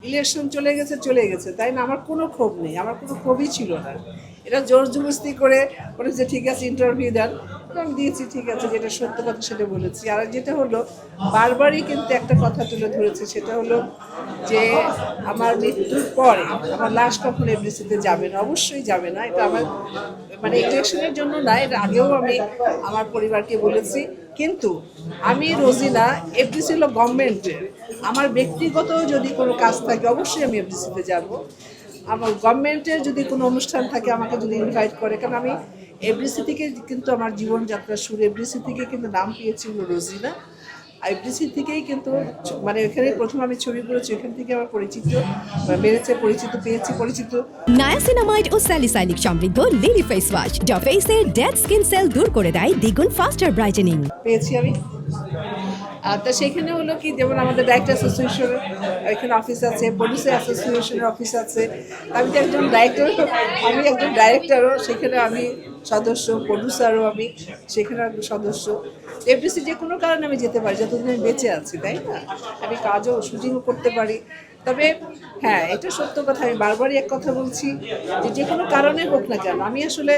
Election চলে গেছে, তাই না? আমার কোনো ক্ষোভ নেই, আমার কোনো ক্ষোভই ছিল না। এটা জোর জবরদস্তি করে বলেছে ঠিক আছে ইন্টারভিউ দেন, তো আমি দিয়েছি, ঠিক আছে, যেটা সত্য কথা সেটা বলেছি। আর যেটা হলো বারবারই কিন্তু একটা কথা তুলে ধরেছে, সেটা হলো যে আমার মৃত্যুর পরে আমার লাশ কখনো এফডিসিতে যাবে না, অবশ্যই যাবে না। এটা আমার মানে ইলেকশনের জন্য না, এর আগেও আমি আমার পরিবারকে বলেছি। কিন্তু আমি রোজিনা, এফডিসি হলো গভর্নমেন্টের, আমার ব্যক্তিগত যদি কোনো কাজ থাকে অবশ্যই আমি এফডিসিতে যাব। আমার গভর্নমেন্টের যদি কোনো অনুষ্ঠান থাকে আমাকে যদি ইনভাইট করে, কারণ আমি এফডিসি থেকে কিন্তু আমার জীবনযাত্রা শুরু, এফডিসি থেকে কিন্তু নাম পেয়েছিল রোজিনা। এফডিসি থেকেই কিন্তু মানে এখানে প্রথম আমি ছবি করেছি, এখান থেকে আমার পরিচিত বেড়েছে, পরিচিত। নায়াসিনামাইড ও স্যালিসাইলিক সমৃদ্ধ লিলি ফেস ওয়াশ যা ফেসের ডেড স্কিন সেল দূর করে দেয় দ্বিগুণ ফাস্টার ব্রাইটেনিং। পেয়েছি আমি। তা সেখানে হলো কি, যেমন আমাদের ডাইরেক্টর অ্যাসোসিয়েশনের এখানে অফিস আছে, প্রডিউসার অ্যাসোসিয়েশনের অফিস আছে। আমি তো একজন ডাইরেক্টরও, সেখানে আমি সদস্য, প্রডিউসারও আমি সেখানে সদস্য। এফডিসি যে কোনো কারণে আমি যেতে পারি যতদিন আমি বেঁচে আছি, তাই না? আমি কাজও শুটিংও করতে পারি। তবে হ্যাঁ, এটা সত্য কথা, আমি বারবারই এক কথা বলছি যে যে কোনো কারণে হোক না কেন, আমি আসলে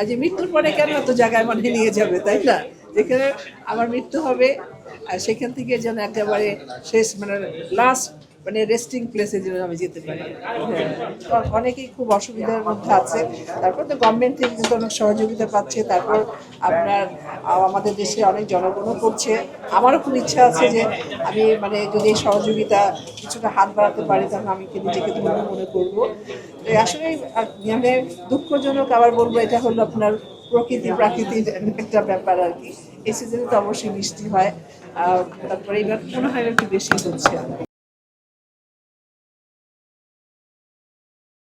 যে মৃত্যুর পরে কেন এত জায়গায় মানে নিয়ে যাবে, তাই না? যেখানে আমার মৃত্যু হবে আর সেখান থেকে যেন একেবারে শেষ মানে লাস্ট মানে রেস্টিং প্লেসে যেন আমি যেতে পারি। হ্যাঁ, অনেকেই খুব অসুবিধার মধ্যে আছে, তারপর তো গভর্নমেন্ট থেকে কিন্তু অনেক সহযোগিতা পাচ্ছে। তারপর আপনার আমাদের দেশে অনেক জনগণও করছে। আমারও খুব ইচ্ছা আছে যে আমি মানে যদি এই সহযোগিতা কিছুটা হাত বাড়াতে পারি, তাহলে আমি নিজেকে ধন্য মনে করবো। আসলে মানে দুঃখজনক, আবার বলবো এটা হলো আপনার প্রাকৃতির একটা ব্যাপার আর কি। এই সিজনে তো অবশ্যই বৃষ্টি হয়, তারপরে এবার মনে হয় একটু বেশি হচ্ছে।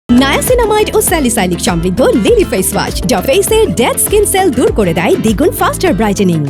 নায়াসিনামাইড ও স্যালিসাইলিক সমৃদ্ধ লিলি ফেস ওয়াশ যা ফেসের ডেড স্কিন সেল দূর করে দেয় দ্বিগুণ ফাস্টার ব্রাইটেনিং।